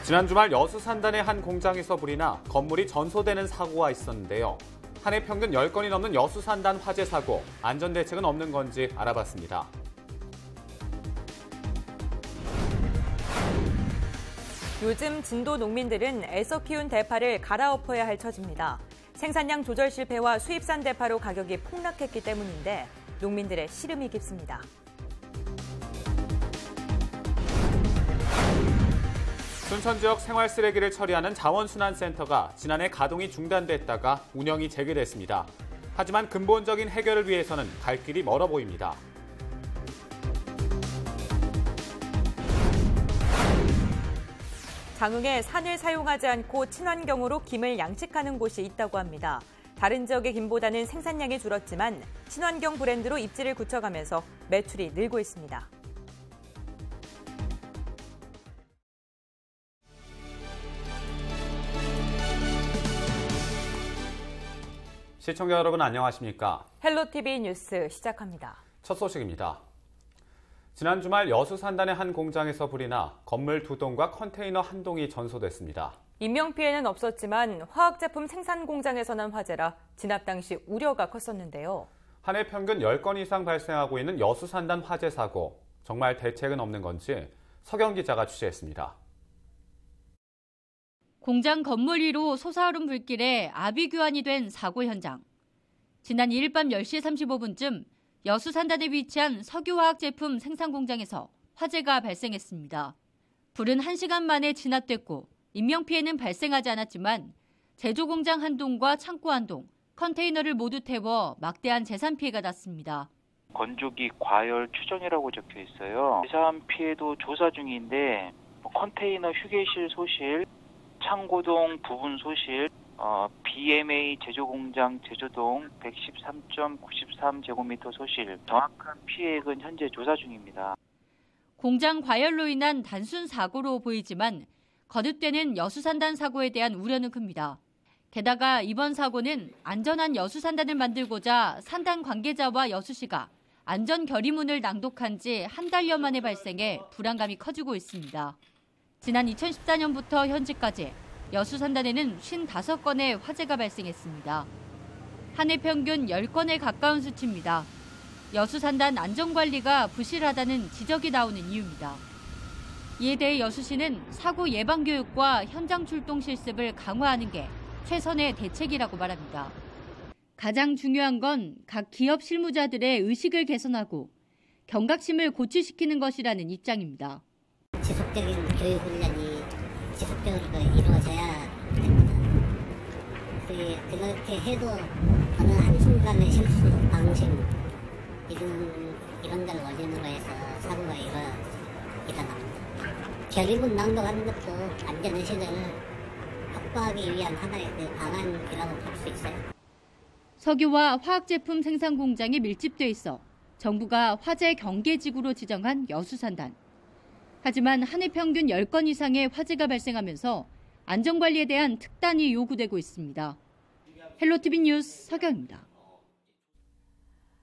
지난 주말 여수 산단의 한 공장에서 불이 나 건물이 전소되는 사고가 있었는데요. 한 해 평균 10건이 넘는 여수 산단 화재 사고, 안전대책은 없는 건지 알아봤습니다. 요즘 진도 농민들은 애써 키운 대파를 갈아엎어야 할 처지입니다. 생산량 조절 실패와 수입산 대파로 가격이 폭락했기 때문인데 농민들의 시름이 깊습니다. 순천 지역 생활 쓰레기를 처리하는 자원순환센터가 지난해 가동이 중단됐다가 운영이 재개됐습니다. 하지만 근본적인 해결을 위해서는 갈 길이 멀어 보입니다. 장흥에 산을 사용하지 않고 친환경으로 김을 양식하는 곳이 있다고 합니다. 다른 지역의 김보다는 생산량이 줄었지만 친환경 브랜드로 입지를 굳혀가면서 매출이 늘고 있습니다. 시청자 여러분 안녕하십니까? 헬로티비 뉴스 시작합니다. 첫 소식입니다. 지난 주말 여수 산단의 한 공장에서 불이 나 건물 2동과 컨테이너 1동이 전소됐습니다. 인명피해는 없었지만 화학제품 생산 공장에서 난 화재라 진압 당시 우려가 컸었는데요. 한 해 평균 10건 이상 발생하고 있는 여수 산단 화재 사고, 정말 대책은 없는 건지 서경 기자가 취재했습니다. 공장 건물 위로 솟아오른 불길에 아비규환이 된 사고 현장. 지난 2일 밤 10시 35분쯤 여수 산단에 위치한 석유화학 제품 생산 공장에서 화재가 발생했습니다. 불은 1시간 만에 진압됐고 인명피해는 발생하지 않았지만 제조 공장 1동과 창고 1동, 컨테이너를 모두 태워 막대한 재산 피해가 났습니다. 건조기 과열 추정이라고 적혀 있어요. 재산 피해도 조사 중인데 컨테이너 휴게실 소실, 창고동 부분 소실, BMA 제조공장 제조동 113.93제곱미터 소실, 정확한 피해액은 현재 조사 중입니다. 공장 과열로 인한 단순 사고로 보이지만 거듭되는 여수산단 사고에 대한 우려는 큽니다. 게다가 이번 사고는 안전한 여수산단을 만들고자 산단 관계자와 여수시가 안전 결의문을 낭독한 지 한 달여 만에 발생해 불안감이 커지고 있습니다. 지난 2014년부터 현재까지 여수 산단에는 55건의 화재가 발생했습니다. 한 해 평균 10건에 가까운 수치입니다. 여수 산단 안전관리가 부실하다는 지적이 나오는 이유입니다. 이에 대해 여수시는 사고 예방 교육과 현장 출동 실습을 강화하는 게 최선의 대책이라고 말합니다. 가장 중요한 건 각 기업 실무자들의 의식을 개선하고 경각심을 고취시키는 것이라는 입장입니다. 지속적인 교육 훈련이 지속적으로 이루어져야 됩니다. 그렇게 해도 어느 한순간의 실수, 방심 이런 걸 원인으로 해서 사고가 일어납니다. 결의문 낭독하는 것도 안전의 시대를 확보하기 위한 하나의 방안이라고 볼 수 있어요. 석유와 화학제품 생산 공장이 밀집돼 있어 정부가 화재 경계지구로 지정한 여수산단. 하지만 한 해 평균 10건 이상의 화재가 발생하면서 안전관리에 대한 특단이 요구되고 있습니다. 헬로티비 뉴스 서경입니다.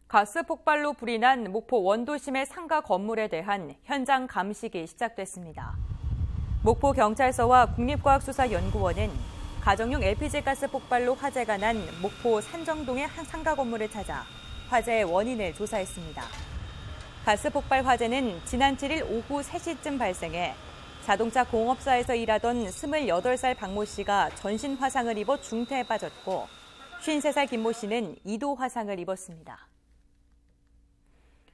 가스 폭발로 불이 난 목포 원도심의 상가 건물에 대한 현장 감식이 시작됐습니다. 목포 경찰서와 국립과학수사연구원은 가정용 LPG 가스 폭발로 화재가 난 목포 산정동의 한 상가 건물을 찾아 화재의 원인을 조사했습니다. 가스 폭발 화재는 지난 7일 오후 3시쯤 발생해 자동차 공업사에서 일하던 28살 박모 씨가 전신 화상을 입어 중태에 빠졌고 53살 김모 씨는 2도 화상을 입었습니다.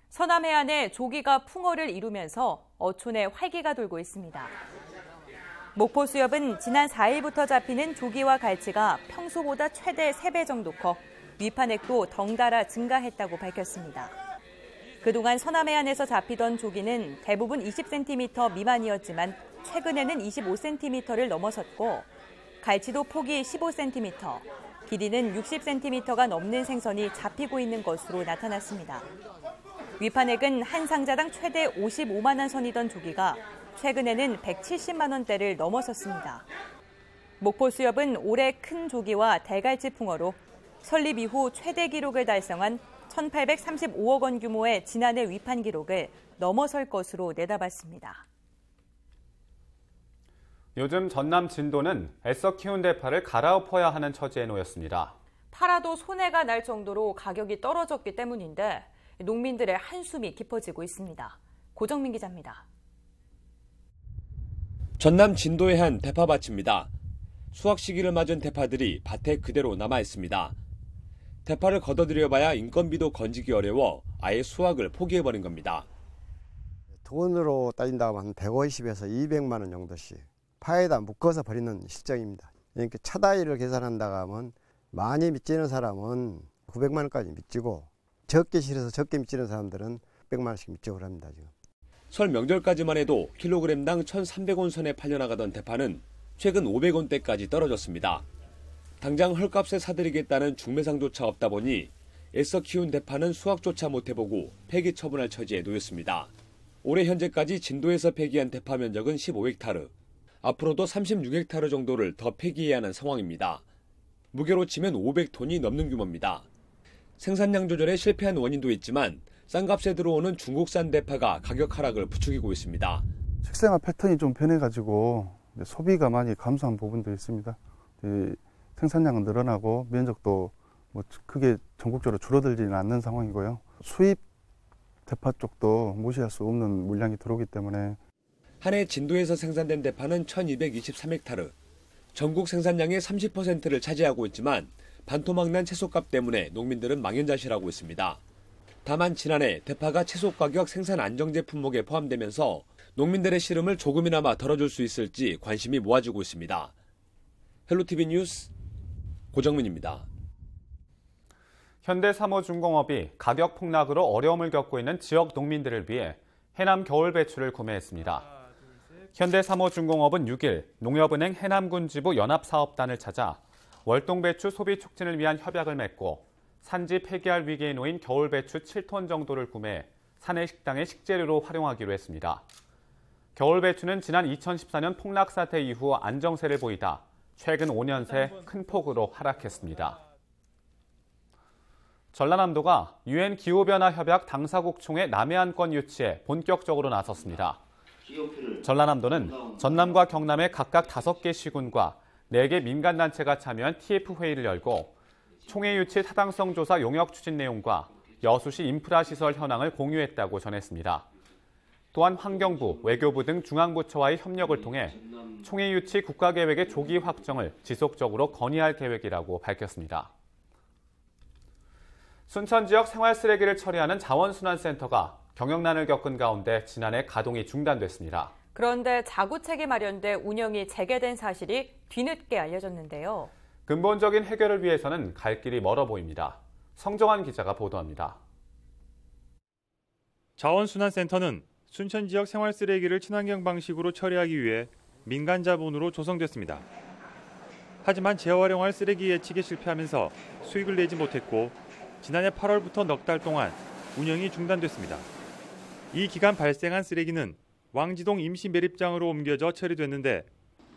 서남 해안에 조기가 풍어를 이루면서 어촌에 활기가 돌고 있습니다. 목포 수협은 지난 4일부터 잡히는 조기와 갈치가 평소보다 최대 3배 정도 커 위판액도 덩달아 증가했다고 밝혔습니다. 그동안 서남 해안에서 잡히던 조기는 대부분 20cm 미만이었지만 최근에는 25cm를 넘어섰고 갈치도 폭이 15cm, 길이는 60cm가 넘는 생선이 잡히고 있는 것으로 나타났습니다. 위판액은 한 상자당 최대 55만 원 선이던 조기가 최근에는 170만 원대를 넘어섰습니다. 목포 수협은 올해 큰 조기와 대갈치 풍어로 설립 이후 최대 기록을 달성한 1,835억 원 규모의 지난해 위판 기록을 넘어설 것으로 내다봤습니다. 요즘 전남 진도는 애써 키운 대파를 갈아엎어야 하는 처지에 놓였습니다. 팔아도 손해가 날 정도로 가격이 떨어졌기 때문인데 농민들의 한숨이 깊어지고 있습니다. 고정민 기자입니다. 전남 진도의 한 대파밭입니다. 수확 시기를 맞은 대파들이 밭에 그대로 남아 있습니다. 대파를 걷어들여봐야 인건비도 건지기 어려워 아예 수확을 포기해버린 겁니다. 돈으로 따진다고 하면 150에서 200만 원 정도씩 파에다 묶어서 버리는 실정입니다. 그러니까 차다이를 계산한다고 하면 많이 밑지는 사람은 900만 원까지 밑지고 적게 실어서 적게 밑지는 사람들은 100만 원씩 밑지고 합니다. 지금. 설 명절까지만 해도 킬로그램당 1,300원 선에 팔려나가던 대파는 최근 500원대까지 떨어졌습니다. 당장 헐값에 사들이겠다는 중매상조차 없다 보니 애써 키운 대파는 수확조차 못해보고 폐기 처분할 처지에 놓였습니다. 올해 현재까지 진도에서 폐기한 대파 면적은 15헥타르, 앞으로도 36헥타르 정도를 더 폐기해야 하는 상황입니다. 무게로 치면 500톤이 넘는 규모입니다. 생산량 조절에 실패한 원인도 있지만 싼 값에 들어오는 중국산 대파가 가격 하락을 부추기고 있습니다. 식생활 패턴이 좀 변해가지고 소비가 많이 감소한 부분도 있습니다. 생산량은 늘어나고 면적도 크게 전국적으로 줄어들지는 않는 상황이고요. 수입 대파 쪽도 무시할 수 없는 물량이 들어오기 때문에 한 해 진도에서 생산된 대파는 1223헥타르, 전국 생산량의 30%를 차지하고 있지만 반토막 난 채소값 때문에 농민들은 망연자실하고 있습니다. 다만 지난해 대파가 채소 가격 생산 안정제 품목에 포함되면서 농민들의 시름을 조금이나마 덜어줄 수 있을지 관심이 모아지고 있습니다. 헬로티비 뉴스 고정민입니다. 현대사모중공업이 가격 폭락으로 어려움을 겪고 있는 지역 농민들을 위해 해남 겨울배추를 구매했습니다. 현대사모중공업은 6일 농협은행 해남군 지부 연합사업단을 찾아 월동배추 소비 촉진을 위한 협약을 맺고 산지 폐기할 위기에 놓인 겨울배추 7톤 정도를 구매해 사내 식당의 식재료로 활용하기로 했습니다. 겨울배추는 지난 2014년 폭락 사태 이후 안정세를 보이다 최근 5년 새 큰 폭으로 하락했습니다. 전라남도가 UN 기후변화 협약 당사국 총회 남해안권 유치에 본격적으로 나섰습니다. 전라남도는 전남과 경남의 각각 5개 시군과 4개 민간단체가 참여한 TF회의를 열고 총회 유치 타당성 조사 용역 추진 내용과 여수시 인프라시설 현황을 공유했다고 전했습니다. 또한 환경부, 외교부 등 중앙부처와의 협력을 통해 총회 유치 국가계획의 조기 확정을 지속적으로 건의할 계획이라고 밝혔습니다. 순천 지역 생활쓰레기를 처리하는 자원순환센터가 경영난을 겪은 가운데 지난해 가동이 중단됐습니다. 그런데 자구책이 마련돼 운영이 재개된 사실이 뒤늦게 알려졌는데요. 근본적인 해결을 위해서는 갈 길이 멀어 보입니다. 성정환 기자가 보도합니다. 자원순환센터는 순천 지역 생활쓰레기를 친환경 방식으로 처리하기 위해 민간 자본으로 조성됐습니다. 하지만 재활용할 쓰레기 예측에 실패하면서 수익을 내지 못했고 지난해 8월부터 넉 달 동안 운영이 중단됐습니다. 이 기간 발생한 쓰레기는 왕지동 임시 매립장으로 옮겨져 처리됐는데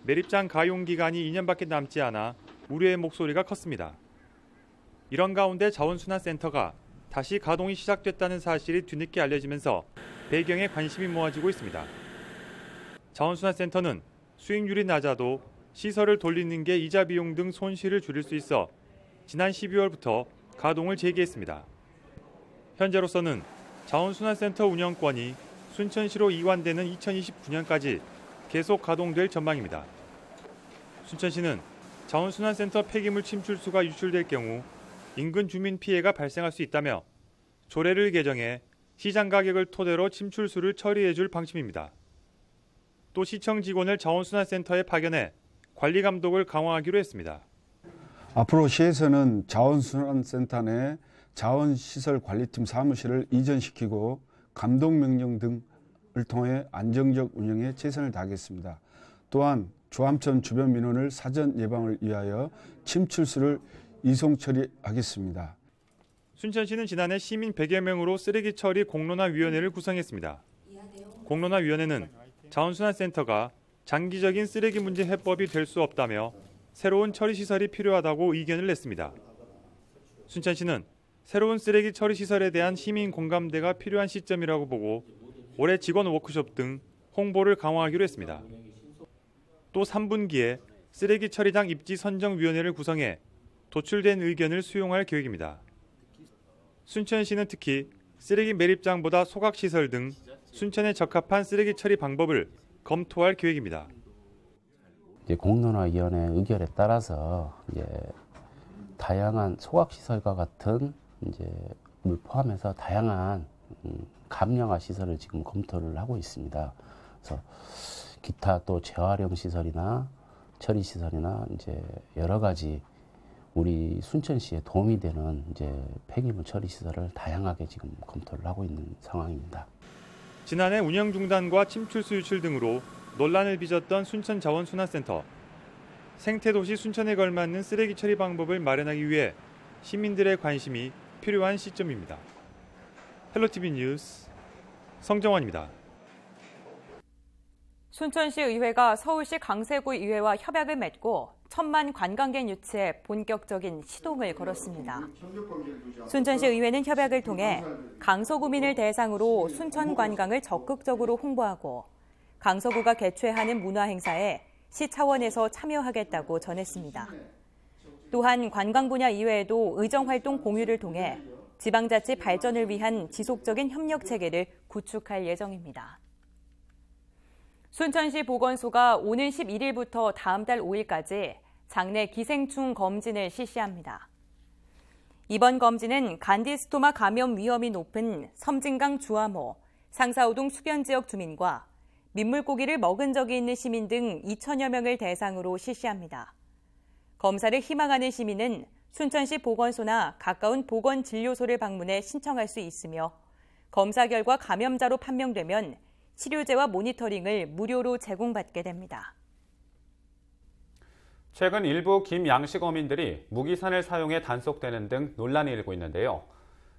매립장 가용 기간이 2년밖에 남지 않아 우려의 목소리가 컸습니다. 이런 가운데 자원순환센터가 다시 가동이 시작됐다는 사실이 뒤늦게 알려지면서 배경에 관심이 모아지고 있습니다. 자원순환센터는 수익률이 낮아도 시설을 돌리는 게 이자 비용 등 손실을 줄일 수 있어 지난 12월부터 가동을 재개했습니다. 현재로서는 자원순환센터 운영권이 순천시로 이관되는 2029년까지 계속 가동될 전망입니다. 순천시는 자원순환센터 폐기물 침출수가 유출될 경우 인근 주민 피해가 발생할 수 있다며 조례를 개정해 시장 가격을 토대로 침출수를 처리해 줄 방침입니다. 또 시청 직원을 자원순환센터에 파견해 관리 감독을 강화하기로 했습니다. 앞으로 시에서는 자원순환센터 내 자원시설관리팀 사무실을 이전시키고 감독명령 등을 통해 안정적 운영에 최선을 다하겠습니다. 또한 조암천 주변 민원을 사전 예방을 위하여 침출수를 이송 처리하겠습니다. 순천시는 지난해 시민 100여 명으로 쓰레기 처리 공론화위원회를 구성했습니다. 공론화위원회는 자원순환센터가 장기적인 쓰레기 문제 해법이 될 수 없다며 새로운 처리 시설이 필요하다고 의견을 냈습니다. 순천시는 새로운 쓰레기 처리 시설에 대한 시민 공감대가 필요한 시점이라고 보고 올해 직원 워크숍 등 홍보를 강화하기로 했습니다. 또 3분기에 쓰레기 처리장 입지 선정위원회를 구성해 도출된 의견을 수용할 계획입니다. 순천시는 특히 쓰레기 매립장보다 소각시설 등 순천에 적합한 쓰레기 처리 방법을 검토할 계획입니다. 공론화위원회 의결에 따라서 다양한 소각시설과 같은 물 포함해서 다양한 감량화 시설을 지금 검토를 하고 있습니다. 그래서 기타 또 재활용 시설이나 처리 시설이나 여러 가지 우리 순천시에 도움이 되는 폐기물 처리 시설을 다양하게 지금 검토를 하고 있는 상황입니다. 지난해 운영 중단과 침출수 유출 등으로 논란을 빚었던 순천자원순환센터. 생태도시 순천에 걸맞는 쓰레기 처리 방법을 마련하기 위해 시민들의 관심이 필요한 시점입니다. 헬로티비 뉴스 성정원입니다. 순천시 의회가 서울시 강세구 의회와 협약을 맺고 1000만 관광객 유치에 본격적인 시동을 걸었습니다. 순천시 의회는 협약을 통해 강서구민을 대상으로 순천 관광을 적극적으로 홍보하고 강서구가 개최하는 문화행사에 시 차원에서 참여하겠다고 전했습니다. 또한 관광 분야 이외에도 의정활동 공유를 통해 지방자치 발전을 위한 지속적인 협력 체계를 구축할 예정입니다. 순천시 보건소가 오는 11일부터 다음 달 5일까지 장내 기생충 검진을 실시합니다. 이번 검진은 간디스토마 감염 위험이 높은 섬진강 주암호, 상사호동 수변 지역 주민과 민물고기를 먹은 적이 있는 시민 등 2천여 명을 대상으로 실시합니다. 검사를 희망하는 시민은 순천시 보건소나 가까운 보건진료소를 방문해 신청할 수 있으며 검사 결과 감염자로 판명되면 치료제와 모니터링을 무료로 제공받게 됩니다. 최근 일부 김양식 어민들이 무기산을 사용해 단속되는 등 논란이 일고 있는데요.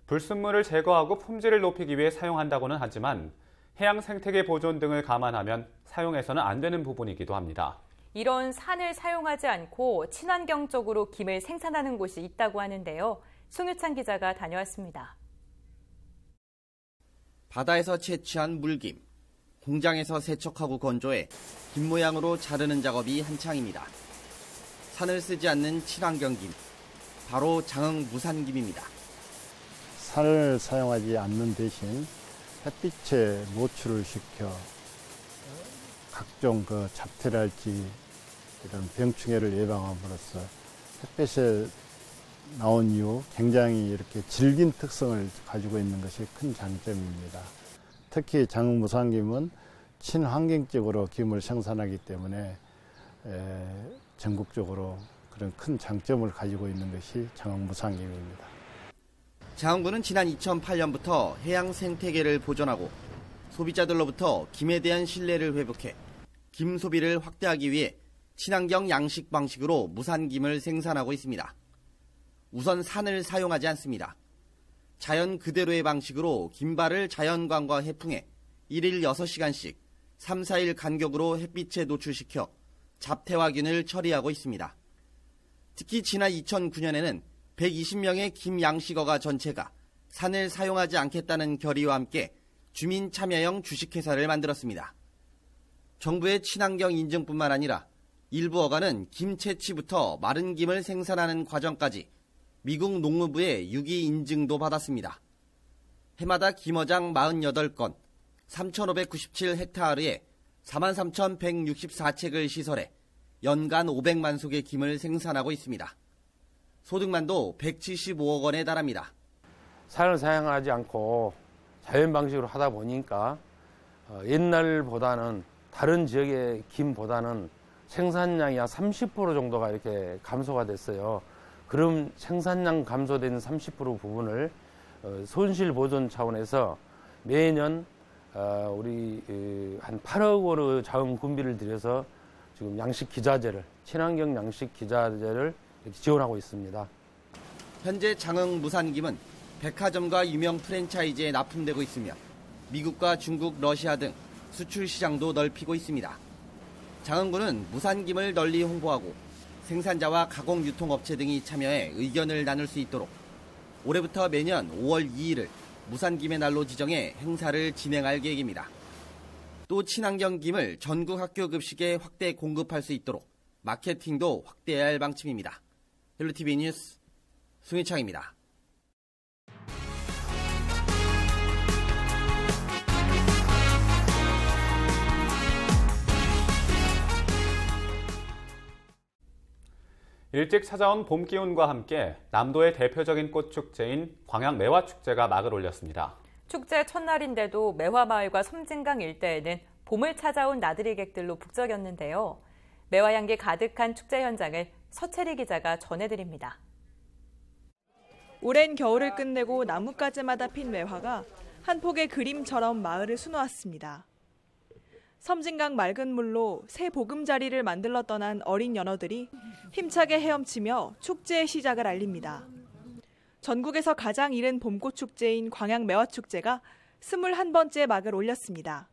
불순물을 제거하고 품질을 높이기 위해 사용한다고는 하지만 해양 생태계 보존 등을 감안하면 사용해서는 안 되는 부분이기도 합니다. 이런 산을 사용하지 않고 친환경적으로 김을 생산하는 곳이 있다고 하는데요. 송유찬 기자가 다녀왔습니다. 바다에서 채취한 물김, 공장에서 세척하고 건조해 김 모양으로 자르는 작업이 한창입니다. 산을 쓰지 않는 친환경 김, 바로 장흥 무산김입니다. 산을 사용하지 않는 대신 햇빛에 노출을 시켜 각종 잡티랄지 이런 병충해를 예방함으로써 햇빛에 나온 이후 굉장히 이렇게 질긴 특성을 가지고 있는 것이 큰 장점입니다. 특히 장흥 무산김은 친환경적으로 김을 생산하기 때문에 전국적으로 그런 큰 장점을 가지고 있는 것이 장흥 무산김입니다. 장흥군은 지난 2008년부터 해양 생태계를 보존하고 소비자들로부터 김에 대한 신뢰를 회복해 김 소비를 확대하기 위해 친환경 양식 방식으로 무산김을 생산하고 있습니다. 우선 산을 사용하지 않습니다. 자연 그대로의 방식으로 김발을 자연광과 해풍해 1일 6시간씩 3, 4일 간격으로 햇빛에 노출시켜 잡태화균을 처리하고 있습니다. 특히 지난 2009년에는 120명의 김 양식어가 전체가 산을 사용하지 않겠다는 결의와 함께 주민 참여형 주식회사를 만들었습니다. 정부의 친환경 인증뿐만 아니라 일부 어가는 김 채취부터 마른 김을 생산하는 과정까지 미국 농무부의 유기 인증도 받았습니다. 해마다 김어장 48건, 3,597헥타르에 43,164책을 시설해 연간 500만 속의 김을 생산하고 있습니다. 소득만도 175억 원에 달합니다. 산을 사용하지 않고 자연 방식으로 하다 보니까 옛날보다는 다른 지역의 김보다는 생산량이 한 30% 정도가 이렇게 감소가 됐어요. 그럼 생산량 감소된 30% 부분을 손실 보존 차원에서 매년 우리 한 8억 원의 자원 군비를 들여서 지금 양식 기자재를 친환경 양식 기자재를 지원하고 있습니다. 현재 장흥 무산김은 백화점과 유명 프랜차이즈에 납품되고 있으며 미국과 중국, 러시아 등 수출 시장도 넓히고 있습니다. 장흥군은 무산김을 널리 홍보하고 생산자와 가공 유통업체 등이 참여해 의견을 나눌 수 있도록 올해부터 매년 5월 2일을 무산김의 날로 지정해 행사를 진행할 계획입니다. 또 친환경 김을 전국 학교 급식에 확대 공급할 수 있도록 마케팅도 확대해야 할 방침입니다. 헬로티비 뉴스 송희창입니다. 일찍 찾아온 봄 기운과 함께 남도의 대표적인 꽃축제인 광양매화축제가 막을 올렸습니다. 축제 첫날인데도 매화마을과 섬진강 일대에는 봄을 찾아온 나들이객들로 북적였는데요. 매화향기 가득한 축제 현장을 서채리 기자가 전해드립니다. 오랜 겨울을 끝내고 나뭇가지마다 핀 매화가 한 폭의 그림처럼 마을을 수놓았습니다. 섬진강 맑은 물로 새 보금자리를 만들러 떠난 어린 연어들이 힘차게 헤엄치며 축제의 시작을 알립니다. 전국에서 가장 이른 봄꽃 축제인 광양매화축제가 21번째 막을 올렸습니다.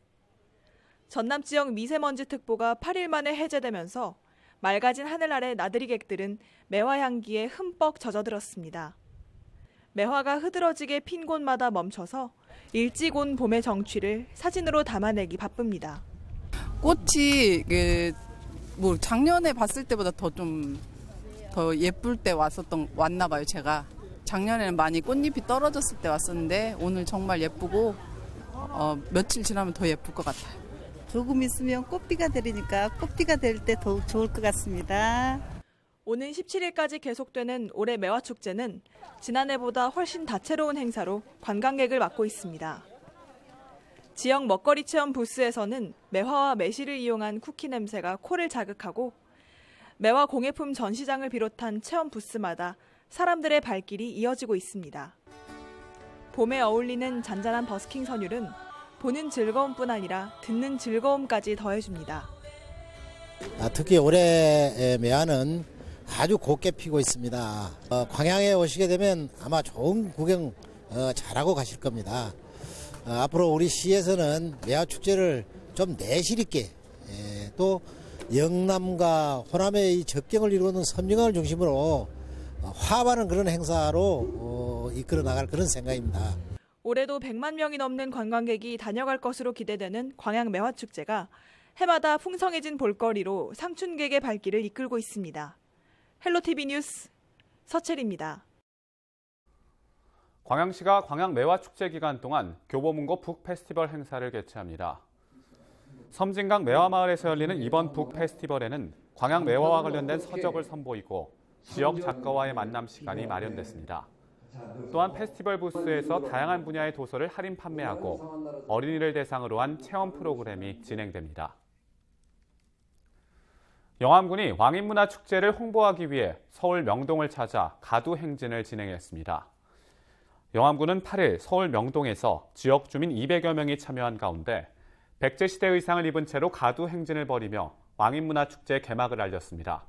전남 지역 미세먼지 특보가 8일 만에 해제되면서 맑아진 하늘 아래 나들이객들은 매화 향기에 흠뻑 젖어들었습니다. 매화가 흐드러지게 핀 곳마다 멈춰서 일찍 온 봄의 정취를 사진으로 담아내기 바쁩니다. 꽃이 작년에 봤을 때보다 더 예쁠 때 왔나 봐요, 제가. 작년에는 많이 꽃잎이 떨어졌을 때 왔었는데 오늘 정말 예쁘고 며칠 지나면 더 예쁠 것 같아요. 조금 있으면 꽃비가 내리니까 꽃비가 될 때 더욱 좋을 것 같습니다. 오는 17일까지 계속되는 올해 매화축제는 지난해보다 훨씬 다채로운 행사로 관광객을 맡고 있습니다. 지역 먹거리 체험 부스에서는 매화와 매실을 이용한 쿠키 냄새가 코를 자극하고 매화 공예품 전시장을 비롯한 체험 부스마다 사람들의 발길이 이어지고 있습니다. 봄에 어울리는 잔잔한 버스킹 선율은 보는 즐거움뿐 아니라 듣는 즐거움까지 더해줍니다. 특히 올해 매화는 아주 곱게 피고 있습니다. 광양에 오시게 되면 아마 좋은 구경 잘하고 가실 겁니다. 앞으로 우리 시에서는 매화축제를 좀 내실 있게 또 영남과 호남의 이 접경을 이루는 섬진강을 중심으로 화합하는 그런 행사로 이끌어 나갈 그런 생각입니다. 올해도 100만 명이 넘는 관광객이 다녀갈 것으로 기대되는 광양매화축제가 해마다 풍성해진 볼거리로 상춘객의 발길을 이끌고 있습니다. 헬로티비 뉴스 서채리입니다. 광양시가 광양매화축제 기간 동안 교보문고 북페스티벌 행사를 개최합니다. 섬진강 매화마을에서 열리는 이번 북페스티벌에는 광양매화와 관련된 서적을 선보이고 지역 작가와의 만남 시간이 마련됐습니다. 또한 페스티벌 부스에서 다양한 분야의 도서를 할인 판매하고 어린이를 대상으로 한 체험 프로그램이 진행됩니다. 영암군이 왕인문화축제를 홍보하기 위해 서울 명동을 찾아 가두 행진을 진행했습니다. 영암군은 8일 서울 명동에서 지역 주민 200여 명이 참여한 가운데 백제시대 의상을 입은 채로 가두 행진을 벌이며 왕인문화축제 개막을 알렸습니다.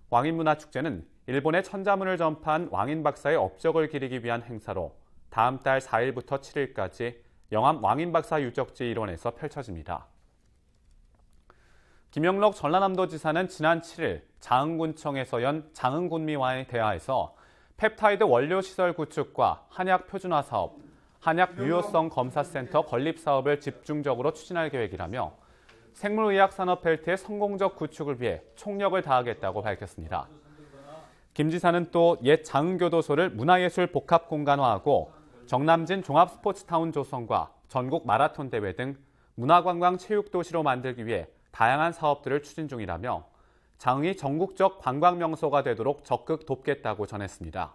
왕인문화축제는 일본의 천자문을 전파한 왕인 박사의 업적을 기리기 위한 행사로 다음 달 4일부터 7일까지 영암 왕인박사 유적지 일원에서 펼쳐집니다. 김영록 전라남도지사는 지난 7일 장흥군청에서 연 장흥군미와의 대화에서 펩타이드 원료시설 구축과 한약 표준화 사업, 한약 유효성 검사센터 건립 사업을 집중적으로 추진할 계획이라며 생물의학 산업 벨트의 성공적 구축을 위해 총력을 다하겠다고 밝혔습니다. 김 지사는 또 옛 장흥교도소를 문화예술 복합 공간화하고 정남진 종합스포츠타운 조성과 전국 마라톤 대회 등 문화관광 체육도시로 만들기 위해 다양한 사업들을 추진 중이라며 장흥이 전국적 관광 명소가 되도록 적극 돕겠다고 전했습니다.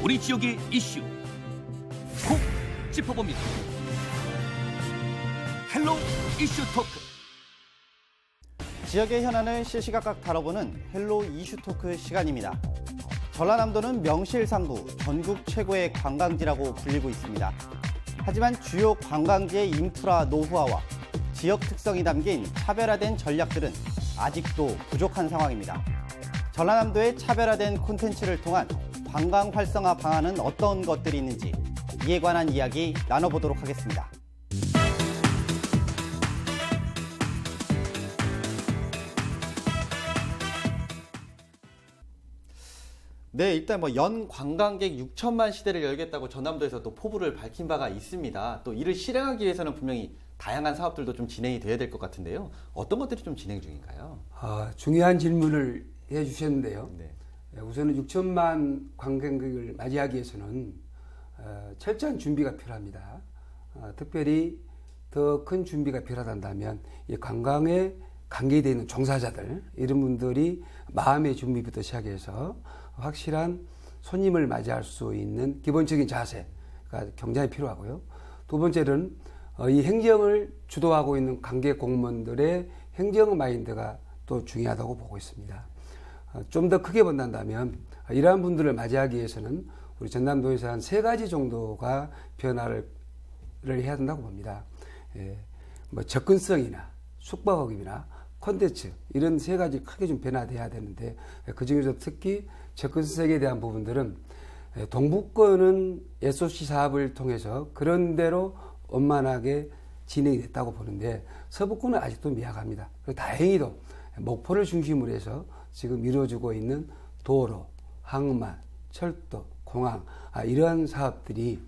우리 지역의 이슈 콕 짚어봅니다. 헬로 이슈 토크. 지역의 현안을 시시각각 다뤄보는 헬로 이슈 토크 시간입니다. 전라남도는 명실상부 전국 최고의 관광지라고 불리고 있습니다. 하지만 주요 관광지의 인프라 노후화와 지역 특성이 담긴 차별화된 전략들은 아직도 부족한 상황입니다. 전라남도의 차별화된 콘텐츠를 통한 관광 활성화 방안은 어떤 것들이 있는지 이에 관한 이야기 나눠보도록 하겠습니다. 네, 일단 뭐 연 관광객 6천만 시대를 열겠다고 전남도에서 또 포부를 밝힌 바가 있습니다. 또 이를 실행하기 위해서는 분명히 다양한 사업들도 좀 진행이 돼야 될 것 같은데요. 어떤 것들이 좀 진행 중인가요? 중요한 질문을 해주셨는데요. 네. 우선은 6천만 관광객을 맞이하기 위해서는 철저한 준비가 필요합니다. 특별히 더 큰 준비가 필요하다면 이 관광에 관계되어 있는 종사자들 이런 분들이 마음의 준비부터 시작해서 확실한 손님을 맞이할 수 있는 기본적인 자세가 굉장히 필요하고요. 두 번째는 이 행정을 주도하고 있는 관계 공무원들의 행정 마인드가 또 중요하다고 보고 있습니다. 좀 더 크게 본다면 이러한 분들을 맞이하기 위해서는 우리 전남도에서 한 3가지 정도가 변화를 해야 된다고 봅니다. 뭐 접근성이나 숙박업이나 콘텐츠 이런 3가지 크게 좀 변화돼야 되는데 그 중에서 특히 접근성에 대한 부분들은 동북권은 SOC 사업을 통해서 그런 대로 원만하게 진행이 됐다고 보는데 서북권은 아직도 미약합니다. 다행히도 목포를 중심으로 해서 지금 이루어지고 있는 도로, 항만, 철도, 공항 이러한 사업들이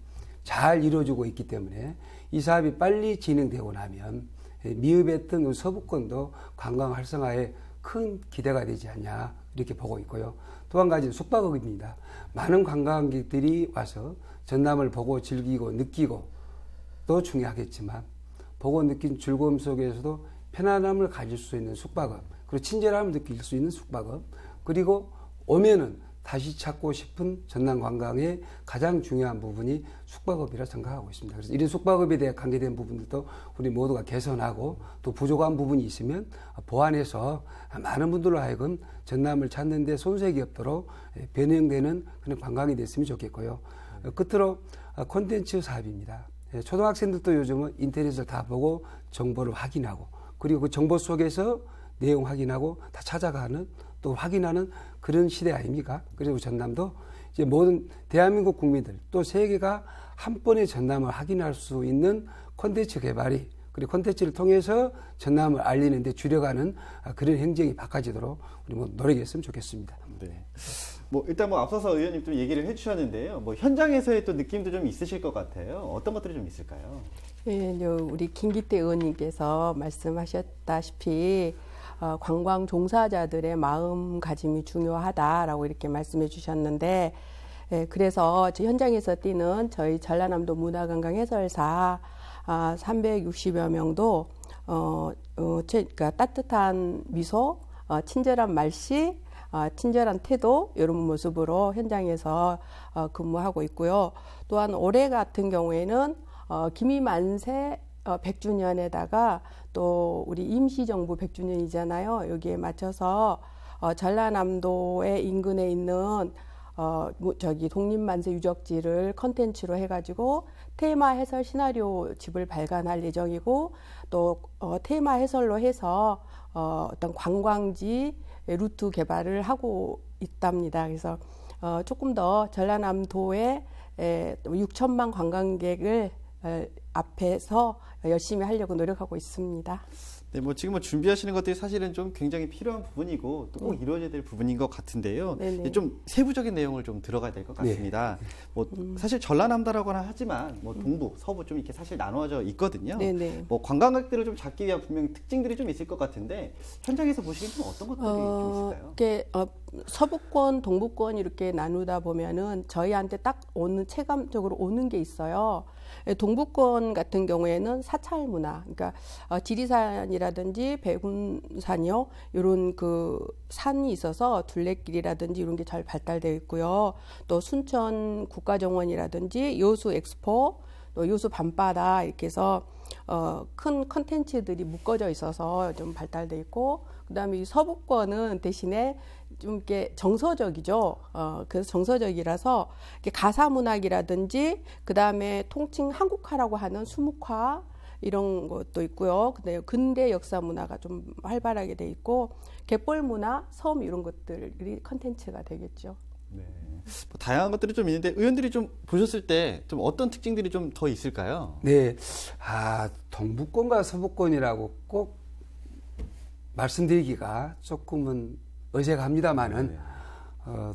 잘 이루어지고 있기 때문에 이 사업이 빨리 진행되고 나면 미흡했던 서북권도 관광 활성화에 큰 기대가 되지 않냐 이렇게 보고 있고요. 또 한 가지는 숙박업입니다. 많은 관광객들이 와서 전남을 보고 즐기고 느끼고 또 중요하겠지만 보고 느낀 즐거움 속에서도 편안함을 가질 수 있는 숙박업 그리고 친절함을 느낄 수 있는 숙박업 그리고 오면은 다시 찾고 싶은 전남 관광의 가장 중요한 부분이 숙박업이라 생각하고 있습니다. 그래서 이런 숙박업에 대해 관계된 부분들도 우리 모두가 개선하고 또 부족한 부분이 있으면 보완해서 많은 분들로 하여금 전남을 찾는 데 손색이 없도록 변형되는 그런 관광이 됐으면 좋겠고요. 끝으로 콘텐츠 사업입니다. 초등학생들도 요즘은 인터넷을 다 보고 정보를 확인하고 그리고 그 정보 속에서 내용 확인하고 다 찾아가는 또 확인하는 그런 시대 아닙니까? 그래서 전남도 이제 모든 대한민국 국민들 또 세계가 한 번에 전남을 확인할 수 있는 콘텐츠 개발이 그리고 콘텐츠를 통해서 전남을 알리는 데 줄여가는 그런 행정이 바꿔지도록 우리 노력했으면 좋겠습니다. 네. 일단 앞서서 의원님 좀 얘기를 해주셨는데요. 현장에서의 또 느낌도 좀 있으실 것 같아요. 어떤 것들이 좀 있을까요? 네, 우리 김기태 의원님께서 말씀하셨다시피 관광 종사자들의 마음가짐이 중요하다라고 이렇게 말씀해 주셨는데 그래서 현장에서 뛰는 저희 전라남도 문화관광 해설사 360여 명도 그러니까 따뜻한 미소, 친절한 말씨, 친절한 태도 이런 모습으로 현장에서 근무하고 있고요. 또한 올해 같은 경우에는 기미 만세 100주년에다가 또 우리 임시정부 100주년이잖아요. 여기에 맞춰서 전라남도의 인근에 있는 독립만세 유적지를 컨텐츠로 해가지고 테마 해설 시나리오 집을 발간할 예정이고 또 테마 해설로 해서 어떤 관광지 루트 개발을 하고 있답니다. 그래서 조금 더 전라남도에 6천만 관광객을 앞에서 열심히 하려고 노력하고 있습니다. 네, 지금 준비하시는 것들이 사실은 좀 굉장히 필요한 부분이고 또 꼭 이루어져야 될 부분인 것 같은데요. 좀 세부적인 내용을 좀 들어가야 될 것 같습니다. 사실 전라남도라고는 하지만 동부, 서부 좀 이렇게 사실 나누어져 있거든요. 관광객들을 좀 잡기 위한 분명 특징들이 좀 있을 것 같은데 현장에서 보시기엔 좀 어떤 것들이 좀 있을까요? 서부권, 동부권 이렇게 나누다 보면은 저희한테 딱 체감적으로 오는 게 있어요. 동부권 같은 경우에는 사찰 문화, 그러니까 지리산이라든지 백운산이요, 이런 그 산이 있어서 둘레길이라든지 이런 게 잘 발달되어 있고요. 또 순천 국가정원이라든지 여수 엑스포, 또 여수 밤바다 이렇게 해서 큰 컨텐츠들이 묶어져 있어서 좀 발달돼 있고, 그다음에 이 서부권은 대신에 좀 이렇게 정서적이죠. 그래서 정서적이라서 가사 문학이라든지 그다음에 통칭 한국화라고 하는 수묵화 이런 것도 있고요. 근데 근대 역사 문화가 좀 활발하게 돼 있고 갯벌 문화, 섬 이런 것들이 컨텐츠가 되겠죠. 네. 다양한 것들이 좀 있는데 의원들이 좀 보셨을 때 좀 어떤 특징들이 좀 더 있을까요? 네, 동부권과 서부권이라고 꼭 말씀드리기가 조금은 어색합니다만은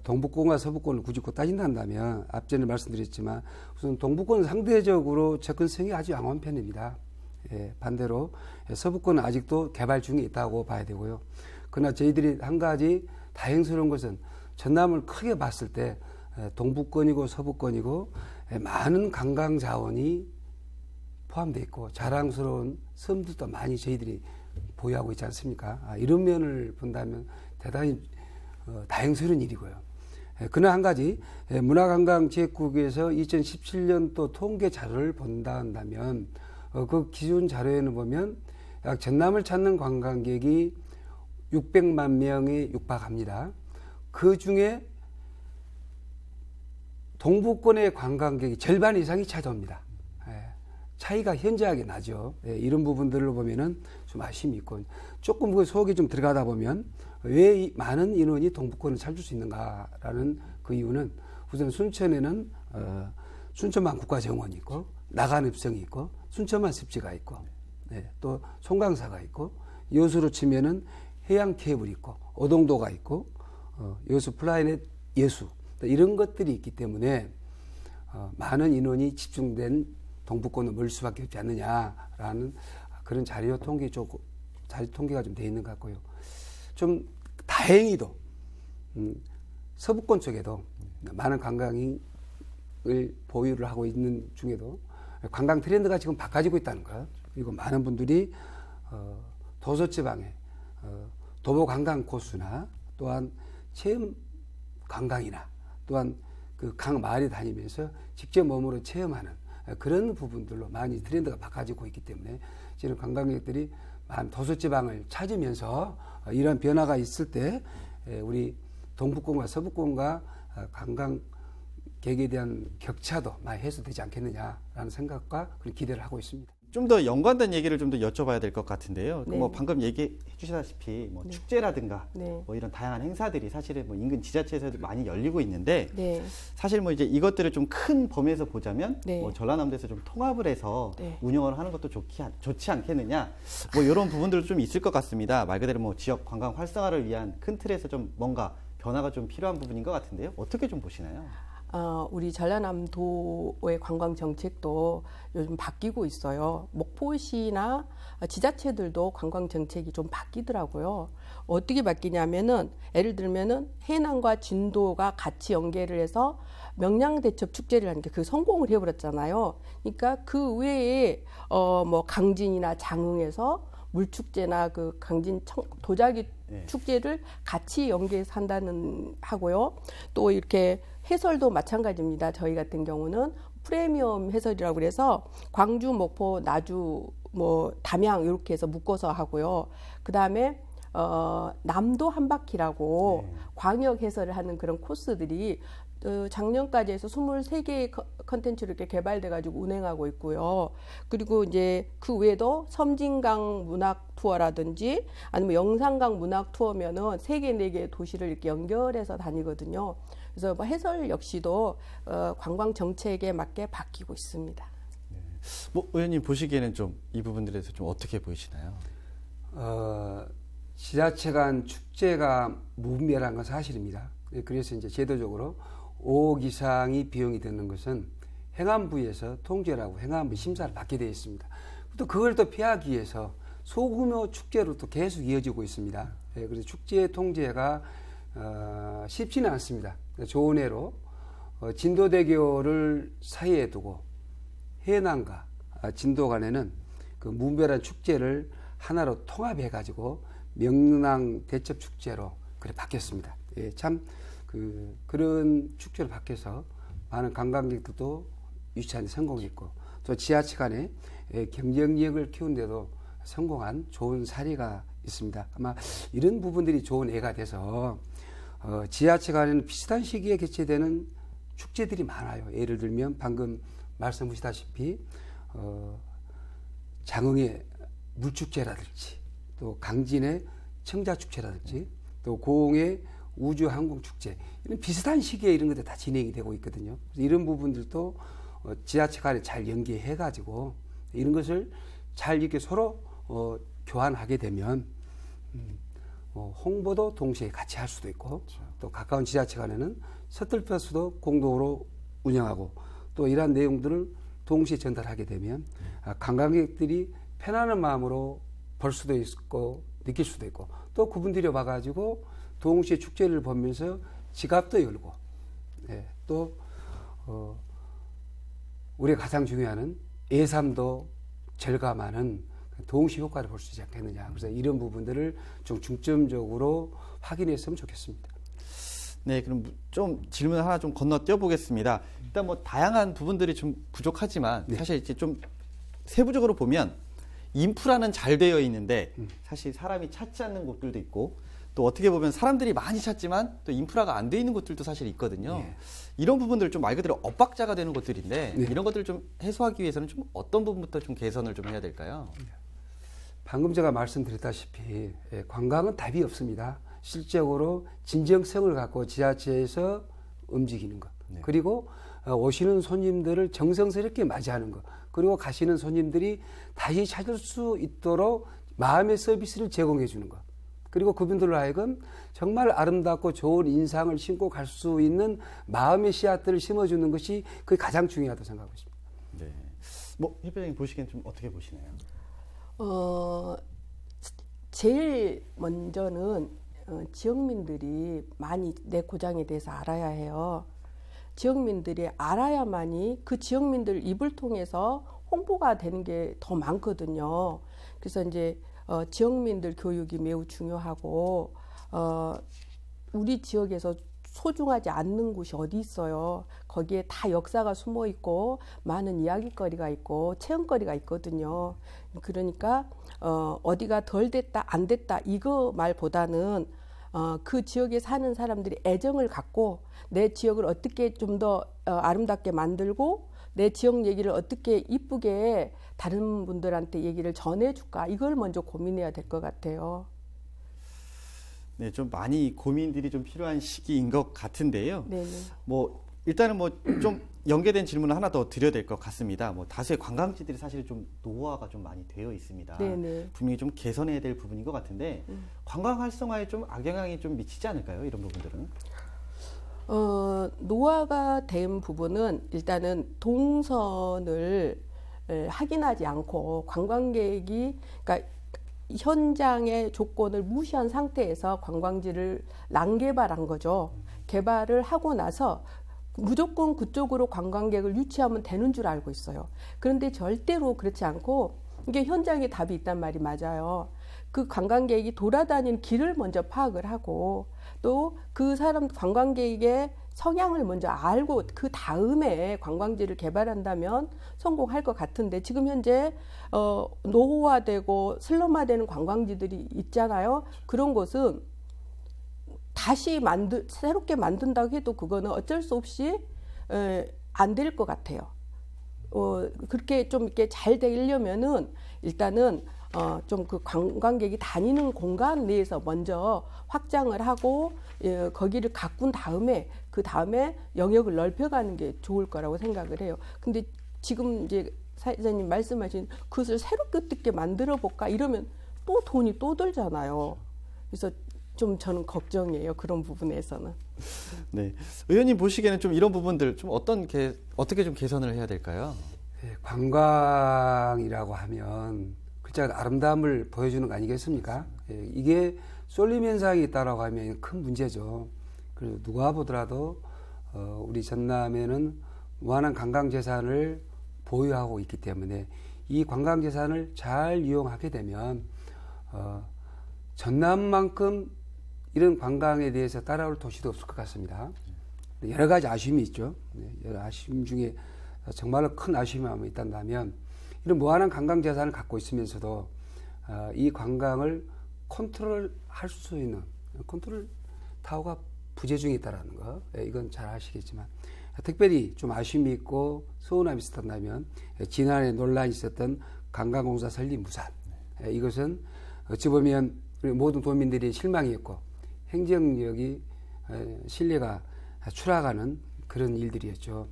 동북권과 서북권을 굳이 따진다면 앞전에 말씀드렸지만 우선 동북권은 상대적으로 접근성이 아주 양호한 편입니다. 예, 반대로 서북권은 아직도 개발 중에 있다고 봐야 되고요. 그러나 저희들이 한 가지 다행스러운 것은 전남을 크게 봤을 때 동북권이고 서북권이고 많은 관광 자원이 포함되어 있고 자랑스러운 섬들도 많이 저희들이 보유하고 있지 않습니까? 이런 면을 본다면 대단히 다행스러운 일이고요. 그러나 한 가지 문화관광지역국에서 2017년도 통계 자료를 본다면 그 기준 자료에는 보면 약 전남을 찾는 관광객이 600만 명에 육박합니다. 그 중에 동북권의 관광객이 절반 이상이 찾아옵니다. 차이가 현저하게 나죠. 이런 부분들로 보면은 좀 아쉬움이 있고 조금 그 속에 좀 들어가다 보면 왜 많은 인원이 동북권을 찾을 수 있는가라는 그 이유는 우선 순천에는 순천만 국가정원이 있고 나간읍성이 있고 순천만 습지가 있고 또 송강사가 있고 여수로 치면은 해양 케이블이 있고 오동도가 있고 여수 플라이넷 예수 이런 것들이 있기 때문에 많은 인원이 집중된 동북권을 몰 수밖에 없지 않느냐라는 그런 자료 통계가 좀 돼 있는 것 같고요. 좀 다행히도 서북권 쪽에도 많은 관광을 보유를 하고 있는 중에도 관광 트렌드가 지금 바꿔지고 있다는 것. 그리고 많은 분들이 도서지방에 도보 관광 코스나 또한 체험 관광이나 또한 그 각 마을에 다니면서 직접 몸으로 체험하는 그런 부분들로 많이 트렌드가 바꿔지고 있기 때문에 저는 관광객들이 많은 도서지방을 찾으면서 이런 변화가 있을 때 우리 동북권과 서북권과 관광객에 대한 격차도 많이 해소되지 않겠느냐라는 생각과 그런 기대를 하고 있습니다. 좀 더 연관된 얘기를 좀 더 여쭤봐야 될 것 같은데요. 네. 뭐 방금 얘기해 주시다시피 뭐 네. 축제라든가 네. 뭐 이런 다양한 행사들이 사실은 뭐 인근 지자체에서도 많이 열리고 있는데 네. 사실 뭐 이제 이것들을 좀 큰 범위에서 보자면 네. 뭐 전라남도에서 좀 통합을 해서 네. 운영을 하는 것도 좋지 않겠느냐 뭐 이런 부분들도 좀 있을 것 같습니다. 말 그대로 뭐 지역 관광 활성화를 위한 큰 틀에서 좀 뭔가 변화가 좀 필요한 부분인 것 같은데요. 어떻게 좀 보시나요? 우리 전라남도의 관광 정책도 요즘 바뀌고 있어요. 목포시나 지자체들도 관광 정책이 좀 바뀌더라고요. 어떻게 바뀌냐면은 예를 들면은 해남과 진도가 같이 연계를 해서 명량대첩 축제를 하는 게 그 성공을 해버렸잖아요. 그러니까 그 외에 뭐 강진이나 장흥에서 물축제나 그 강진 도자기 축제를 같이 연계해서 한다는 하고요. 또 이렇게 해설도 마찬가지입니다. 저희 같은 경우는 프리미엄 해설이라고 그래서 광주, 목포, 나주, 뭐 담양 이렇게 해서 묶어서 하고요. 그 다음에 남도 한 바퀴라고 광역 해설을 하는 그런 코스들이 작년까지 해서 23개의 컨텐츠로 이렇게 개발돼가지고 운행하고 있고요. 그리고 이제 그 외에도 섬진강 문학 투어라든지 아니면 영산강 문학 투어면은 3개, 4개의 도시를 이렇게 연결해서 다니거든요. 그래서 뭐 해설 역시도 관광 정책에 맞게 바뀌고 있습니다. 뭐 의원님 보시기에는 좀 이 부분들에 대해서 좀 어떻게 보이시나요? 지자체 간 축제가 무분별한 건 사실입니다. 그래서 이제 제도적으로 5억 이상이 비용이 드는 것은 행안부에서 통제라고 행안부 심사를 받게 되어 있습니다. 또 그걸 또 피하기 위해서 소규모 축제로 또 계속 이어지고 있습니다. 그래서 축제 통제가 쉽지는 않습니다. 좋은 예로 진도대교를 사이에 두고 해남과 진도 간에는 그 무분별한 축제를 하나로 통합해 가지고 명랑 대첩 축제로 그래 바뀌었습니다. 참 그런 축제로 바뀌어서 많은 관광객들도 유치하는 데 성공했고 또 지자체 간에 경쟁력을 키우는데도 성공한 좋은 사례가 있습니다. 아마 이런 부분들이 좋은 예가 돼서 지자체 간에는 비슷한 시기에 개최되는 축제들이 많아요. 예를 들면 방금 말씀하시다시피 장흥의 물축제라든지 또 강진의 청자축제라든지 또 고흥의 우주항공축제 이런 비슷한 시기에 이런 것들 다 진행이 되고 있거든요. 이런 부분들도 지자체 간에 잘 연계해가지고 이런 것을 잘 이렇게 서로 교환하게 되면 홍보도 동시에 같이 할 수도 있고 또 가까운 지자체 간에는 셔틀버스도 공동으로 운영하고 또 이러한 내용들을 동시에 전달하게 되면 관광객들이 편안한 마음으로 볼 수도 있고 느낄 수도 있고 또 그분들이 와가지고 동시에 축제를 보면서 지갑도 열고 또 우리가 가장 중요한 예산도 절감하는 동시 효과를 볼 수 있지 않겠느냐. 그래서 이런 부분들을 좀 중점적으로 확인했으면 좋겠습니다. 네, 그럼 좀 질문 하나 좀 건너뛰어 보겠습니다. 일단 뭐 다양한 부분들이 좀 부족하지만 사실 이제 좀 세부적으로 보면 인프라는 잘 되어 있는데 사실 사람이 찾지 않는 곳들도 있고 또 어떻게 보면 사람들이 많이 찾지만 또 인프라가 안 돼 있는 곳들도 사실 있거든요. 이런 부분들 좀 말 그대로 엇박자가 되는 것들인데 이런 것들을 좀 해소하기 위해서는 좀 어떤 부분부터 좀 개선을 좀 해야 될까요? 방금 제가 말씀드렸다시피 관광은 답이 없습니다. 실적으로 진정성을 갖고 지자체에서 움직이는 것. 그리고 오시는 손님들을 정성스럽게 맞이하는 것. 그리고 가시는 손님들이 다시 찾을 수 있도록 마음의 서비스를 제공해 주는 것. 그리고 그분들로 하여금 정말 아름답고 좋은 인상을 심고 갈 수 있는 마음의 씨앗들을 심어주는 것이 그게 가장 중요하다고 생각하고 있습니다. 네. 뭐 협회장님 보시기엔 좀 어떻게 보시나요? 제일 먼저는 지역민들이 많이 내 고장에 대해서 알아야 해요. 지역민들이 알아야만이 그 지역민들 입을 통해서 홍보가 되는 게 더 많거든요. 그래서 이제 지역민들 교육이 매우 중요하고 우리 지역에서 소중하지 않는 곳이 어디 있어요. 거기에 다 역사가 숨어 있고 많은 이야기거리가 있고 체험거리가 있거든요. 그러니까 어디가 덜 됐다 안 됐다 이거 말보다는 그 지역에 사는 사람들이 애정을 갖고 내 지역을 어떻게 좀 더 아름답게 만들고 내 지역 얘기를 어떻게 이쁘게 다른 분들한테 얘기를 전해줄까 이걸 먼저 고민해야 될 것 같아요. 네, 좀 많이 고민들이 좀 필요한 시기인 것 같은데요. 네네. 뭐 일단은 뭐 좀 연계된 질문을 하나 더 드려야 될 것 같습니다. 뭐 다수의 관광지들이 사실 좀 노후화가 좀 많이 되어 있습니다. 네네. 분명히 좀 개선해야 될 부분인 것 같은데 관광 활성화에 좀 악영향이 좀 미치지 않을까요? 이런 부분들은? 노화가 된 부분은 일단은 동선을 확인하지 않고 관광객이 그러니까 현장의 조건을 무시한 상태에서 관광지를 난개발한 거죠. 개발을 하고 나서 무조건 그쪽으로 관광객을 유치하면 되는 줄 알고 있어요. 그런데 절대로 그렇지 않고 이게 현장에 답이 있단 말이 맞아요. 그 관광객이 돌아다니는 길을 먼저 파악을 하고 또 그 사람 관광객의 성향을 먼저 알고 그 다음에 관광지를 개발한다면 성공할 것 같은데 지금 현재 노후화되고 슬럼화되는 관광지들이 있잖아요. 그런 곳은 다시 새롭게 만든다고 해도 그거는 어쩔 수 없이 안 될 것 같아요. 그렇게 좀 이렇게 잘 되려면은 일단은 좀 그 관광객이 다니는 공간 내에서 먼저 확장을 하고 거기를 가꾼 다음에 그 다음에 영역을 넓혀가는 게 좋을 거라고 생각을 해요. 근데 지금 이제 사회자님 말씀하신 그것을 새롭게 어떻게 만들어 볼까 이러면 또 돈이 또 들잖아요. 그래서 좀 저는 걱정이에요. 그런 부분에서는. 네, 의원님 보시기에는 좀 이런 부분들 좀 어떻게 좀 개선을 해야 될까요? 네, 관광이라고 하면 글자가 아름다움을 보여주는 거 아니겠습니까? 예, 이게 쏠림 현상이 있다라고 하면 큰 문제죠. 그리고 누가 보더라도 우리 전남에는 무한한 관광재산을 보유하고 있기 때문에 이 관광재산을 잘 이용하게 되면 전남만큼 이런 관광에 대해서 따라올 도시도 없을 것 같습니다. 여러 가지 아쉬움이 있죠. 여러 아쉬움 중에 정말로 큰 아쉬움이 있다면 이런 무한한 관광재산을 갖고 있으면서도 이 관광을 컨트롤할 수 있는 컨트롤 타워가 부재 중에 있다는 거 이건 잘 아시겠지만 특별히 좀 아쉬움이 있고 서운함이 있었다면 지난해 논란이 있었던 관광공사 설립 무산 이것은 어찌 보면 우리 모든 도민들이 실망이었고 행정력이 신뢰가 추락하는 그런 일들이었죠.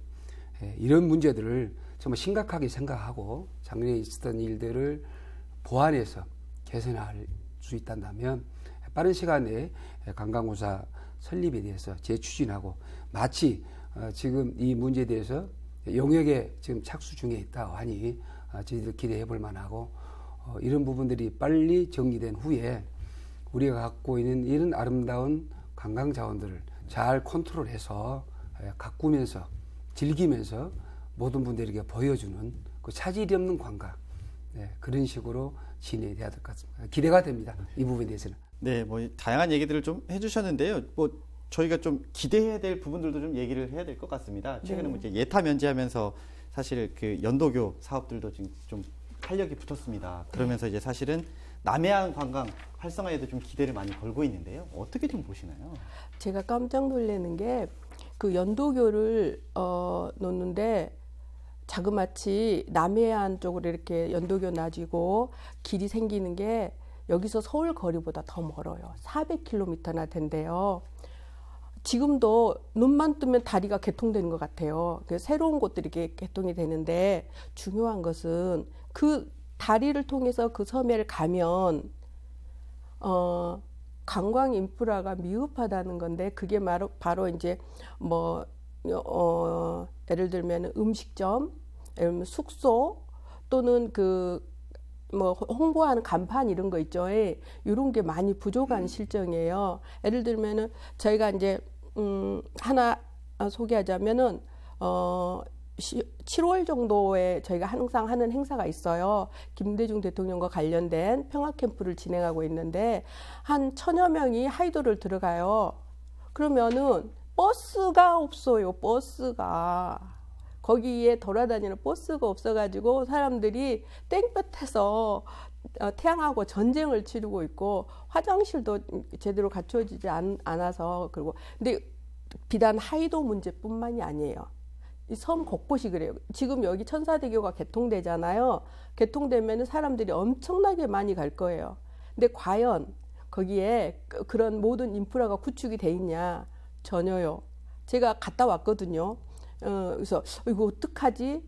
이런 문제들을 정말 심각하게 생각하고 작년에 있었던 일들을 보완해서 개선할 수 있다면 빠른 시간 내에 관광공사 설립에 대해서 재추진하고 마치 지금 이 문제에 대해서 용역에 지금 착수 중에 있다고 하니 저희들 기대해 볼 만하고 이런 부분들이 빨리 정리된 후에 우리가 갖고 있는 이런 아름다운 관광 자원들을 잘 컨트롤해서 가꾸면서 즐기면서 모든 분들에게 보여주는 그 차질이 없는 관광 그런 식으로 진행돼야 될 것 같습니다. 기대가 됩니다. 이 부분에 대해서는. 네, 뭐 다양한 얘기들을 좀 해주셨는데요. 뭐 저희가 좀 기대해야 될 부분들도 좀 얘기를 해야 될 것 같습니다. 최근에 뭐 이제 예타 면제하면서 사실 그 연도교 사업들도 지금 좀 활력이 붙었습니다. 그러면서 이제 사실은 남해안 관광 활성화에도 좀 기대를 많이 걸고 있는데요. 어떻게 좀 보시나요? 제가 깜짝 놀라는 게 그 연도교를 놓는데 자그마치 남해안 쪽으로 이렇게 연도교 놔지고 길이 생기는 게 여기서 서울 거리보다 더 멀어요. 400km나 된대요. 지금도 눈만 뜨면 다리가 개통되는 것 같아요. 새로운 곳들이 개통이 되는데 중요한 것은 그 다리를 통해서 그 섬에를 가면 관광 인프라가 미흡하다는 건데 그게 바로 이제 뭐 예를 들면 음식점, 예를 들면 숙소 또는 그 뭐 홍보하는 간판 이런 거 있죠. 이런 게 많이 부족한 실정이에요. 예를 들면은 저희가 이제 하나 소개하자면은 7월 정도에 저희가 항상 하는 행사가 있어요. 김대중 대통령과 관련된 평화 캠프를 진행하고 있는데 한 1000여 명이 하이도를 들어가요. 그러면은 버스가 없어요. 버스가. 거기에 돌아다니는 버스가 없어가지고 사람들이 땡볕에서 태양하고 전쟁을 치르고 있고 화장실도 제대로 갖춰지지 않아서 그리고 근데 비단 하이도 문제뿐만이 아니에요. 이 섬 곳곳이 그래요. 지금 여기 천사대교가 개통되잖아요. 개통되면 사람들이 엄청나게 많이 갈 거예요. 근데 과연 거기에 그런 모든 인프라가 구축이 돼 있냐? 전혀요. 제가 갔다 왔거든요. 그래서 이거 어떡하지?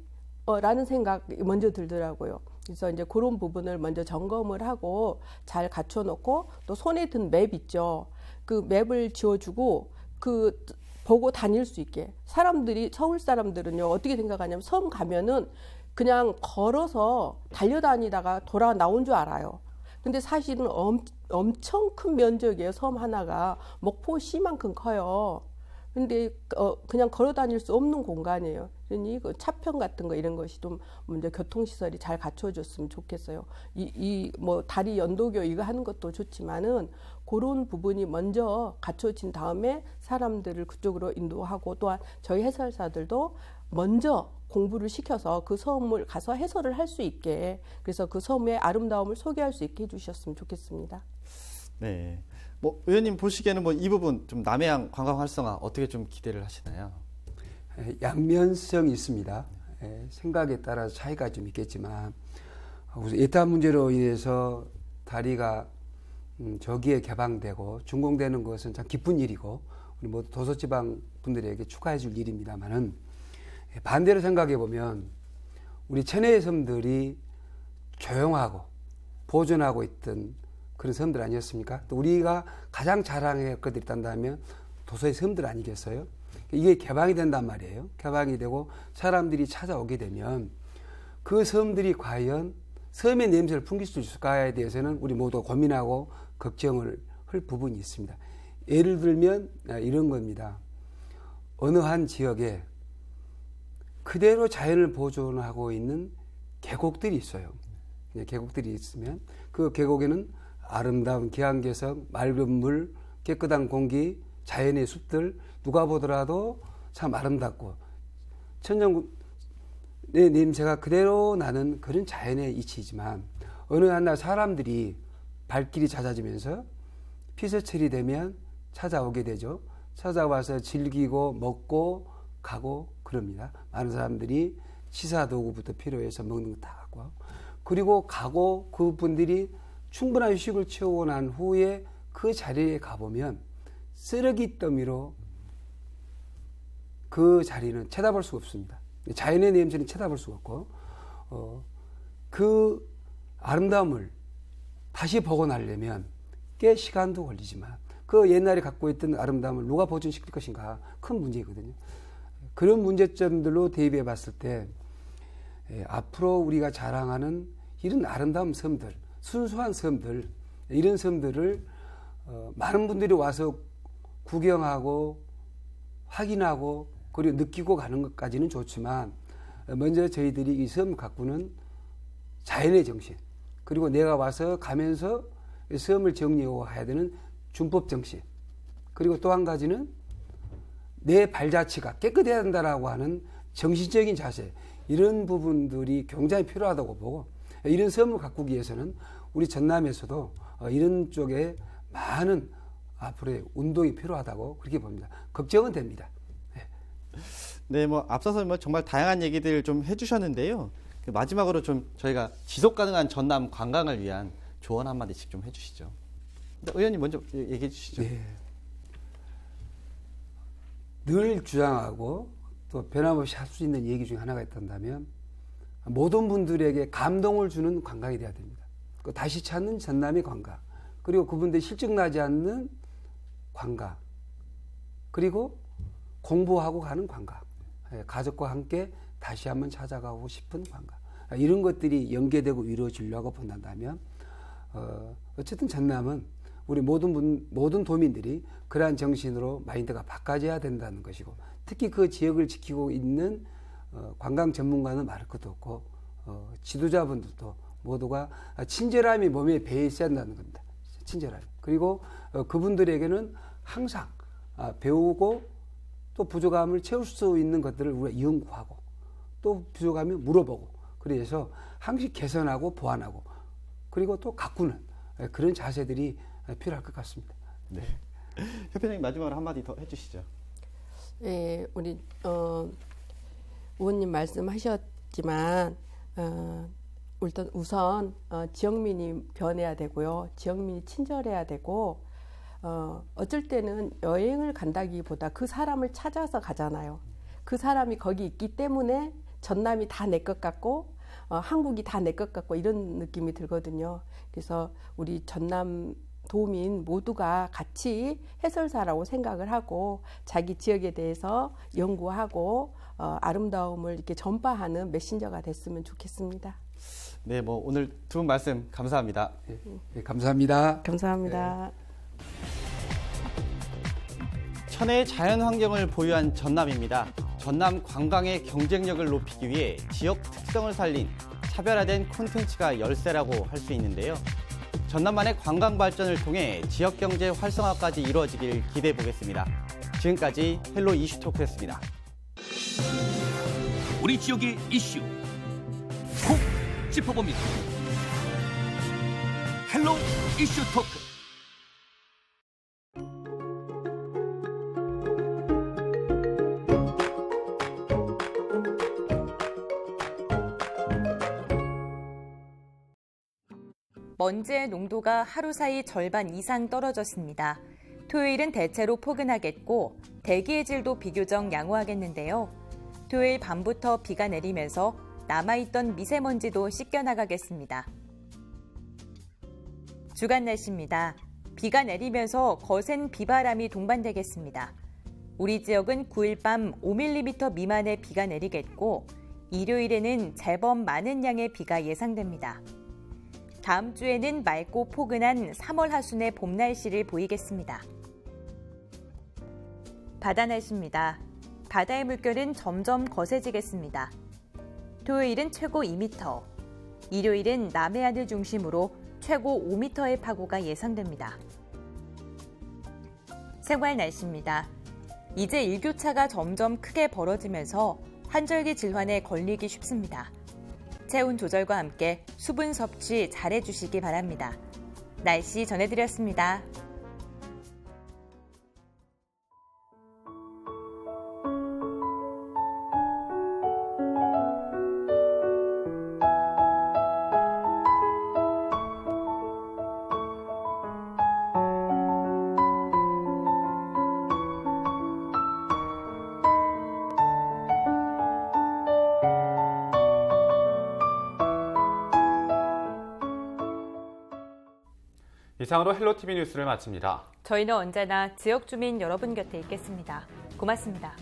라는 생각이 먼저 들더라고요. 그래서 이제 그런 부분을 먼저 점검을 하고 잘 갖춰놓고 또 손에 든 맵 있죠. 그 맵을 지어주고 그 보고 다닐 수 있게. 사람들이 서울 사람들은요 어떻게 생각하냐면 섬 가면은 그냥 걸어서 달려다니다가 돌아 나온 줄 알아요. 근데 사실은 엄청 큰 면적이에요. 섬 하나가 목포시만큼 커요. 근데 그냥 걸어 다닐 수 없는 공간이에요. 그러니 그 차평 같은 거 이런 것이 좀 먼저 교통시설이 잘 갖춰졌으면 좋겠어요. 뭐 다리 연도교 이거 하는 것도 좋지만은 그런 부분이 먼저 갖춰진 다음에 사람들을 그쪽으로 인도하고 또한 저희 해설사들도 먼저 공부를 시켜서 그 섬을 가서 해설을 할 수 있게 그래서 그 섬의 아름다움을 소개할 수 있게 해주셨으면 좋겠습니다. 네. 뭐 의원님 보시기에는 뭐 이 부분 좀 남해안 관광 활성화 어떻게 좀 기대를 하시나요? 양면성이 있습니다. 생각에 따라 차이가 좀 있겠지만 우선 예타 문제로 인해서 다리가 저기에 개방되고 준공되는 것은 참 기쁜 일이고 우리 모두 도서지방 분들에게 축하해 줄 일입니다만은 반대로 생각해 보면 우리 천혜의 섬들이 조용하고 보존하고 있던 그런 섬들 아니었습니까? 또 우리가 가장 자랑할 것들이 있단다면 도서의 섬들 아니겠어요? 이게 개방이 된단 말이에요. 개방이 되고 사람들이 찾아오게 되면 그 섬들이 과연 섬의 냄새를 풍길 수 있을까에 대해서는 우리 모두 고민하고 걱정을 할 부분이 있습니다. 예를 들면 이런 겁니다. 어느 한 지역에 그대로 자연을 보존하고 있는 계곡들이 있어요. 계곡들이 있으면 그 계곡에는 아름다운 기안개석, 맑은 물, 깨끗한 공기, 자연의 숲들 누가 보더라도 참 아름답고 천년의 냄새가 그대로 나는 그런 자연의 이치이지만 어느 한 날 사람들이 발길이 잦아지면서 피서철이 되면 찾아오게 되죠. 찾아와서 즐기고 먹고 가고 그럽니다. 많은 사람들이 시사도구부터 필요해서 먹는 거 다 갖고 그리고 가고 그분들이 충분한 휴식을 채우고 난 후에 그 자리에 가보면 쓰레기 더미로 그 자리는 쳐다볼 수가 없습니다. 자연의 냄새는 쳐다볼 수가 없고 그 아름다움을 다시 복원하려면 꽤 시간도 걸리지만 그 옛날에 갖고 있던 아름다움을 누가 보존시킬 것인가 큰 문제이거든요. 그런 문제점들로 대비해 봤을 때 앞으로 우리가 자랑하는 이런 아름다운 섬들, 순수한 섬들, 이런 섬들을 많은 분들이 와서 구경하고 확인하고 그리고 느끼고 가는 것까지는 좋지만 먼저 저희들이 이 섬 가꾸는 자연의 정신, 그리고 내가 와서 가면서 섬을 정리하고 해야 되는 준법 정신, 그리고 또 한 가지는 내 발자취가 깨끗해야 된다라고 하는 정신적인 자세, 이런 부분들이 굉장히 필요하다고 보고, 이런 섬을 가꾸기 위해서는 우리 전남에서도 이런 쪽에 많은 앞으로의 운동이 필요하다고 그렇게 봅니다. 걱정은 됩니다. 네, 뭐 앞서서 뭐 정말 다양한 얘기들 좀 해주셨는데요. 마지막으로 좀 저희가 지속 가능한 전남 관광을 위한 조언 한마디씩 좀 해주시죠. 의원님 먼저 얘기해 주시죠. 네. 늘 주장하고 또 변함없이 할 수 있는 얘기 중에 하나가 있다면 모든 분들에게 감동을 주는 관광이 돼야 됩니다. 다시 찾는 전남의 관광, 그리고 그분들이 실증나지 않는 관광, 그리고 공부하고 가는 관광, 가족과 함께 다시 한번 찾아가고 싶은 관광, 이런 것들이 연계되고 이루어지려고 본다면 어쨌든 전남은 우리 모든 도민들이 그러한 정신으로 마인드가 바꿔져야 된다는 것이고, 특히 그 지역을 지키고 있는 관광 전문가는 말할 것도 없고 지도자분들도 모두가 친절함이 몸에 배어 있어야 한다는 겁니다. 친절함. 그리고 그분들에게는 항상 배우고 또 부족함을 채울 수 있는 것들을 우리가 연구하고 또 부족하면 물어보고, 그래서 항상 개선하고 보완하고 그리고 또 가꾸는 그런 자세들이 필요할 것 같습니다. 네. 협회장님 마지막으로 한마디 더 해주시죠. 네, 우리 의원님 말씀하셨지만 우선 지역민이 변해야 되고요, 지역민이 친절해야 되고, 어쩔 때는 여행을 간다기보다 그 사람을 찾아서 가잖아요. 그 사람이 거기 있기 때문에 전남이 다 내 것 같고 한국이 다 내 것 같고 이런 느낌이 들거든요. 그래서 우리 전남 도민 모두가 같이 해설사라고 생각을 하고 자기 지역에 대해서 연구하고 아름다움을 이렇게 전파하는 메신저가 됐으면 좋겠습니다. 네, 뭐 오늘 두 분 말씀 감사합니다. 네, 감사합니다. 감사합니다. 천혜의 자연 환경을 보유한 전남입니다. 전남 관광의 경쟁력을 높이기 위해 지역 특성을 살린 차별화된 콘텐츠가 열세라고 할 수 있는데요. 전남만의 관광 발전을 통해 지역 경제 활성화까지 이루어지길 기대해 보겠습니다. 지금까지 헬로 이슈 토크였습니다. 우리 지역의 이슈 콕 짚어봅니다. 헬로 이슈 토크. 먼지의 농도가 하루 사이 절반 이상 떨어졌습니다. 토요일은 대체로 포근하겠고 대기의 질도 비교적 양호하겠는데요. 토요일 밤부터 비가 내리면서 남아있던 미세먼지도 씻겨나가겠습니다. 주간 날씨입니다. 비가 내리면서 거센 비바람이 동반되겠습니다. 우리 지역은 9일 밤 5mm 미만의 비가 내리겠고 일요일에는 제법 많은 양의 비가 예상됩니다. 다음 주에는 맑고 포근한 3월 하순의 봄 날씨를 보이겠습니다. 바다 날씨입니다. 바다의 물결은 점점 거세지겠습니다. 토요일은 최고 2m, 일요일은 남해안을 중심으로 최고 5m의 파고가 예상됩니다. 생활 날씨입니다. 이제 일교차가 점점 크게 벌어지면서 환절기 질환에 걸리기 쉽습니다. 체온 조절과 함께 수분 섭취 잘해주시기 바랍니다. 날씨 전해드렸습니다. 이상으로 헬로티비 뉴스를 마칩니다. 저희는 언제나 지역 주민 여러분 곁에 있겠습니다. 고맙습니다.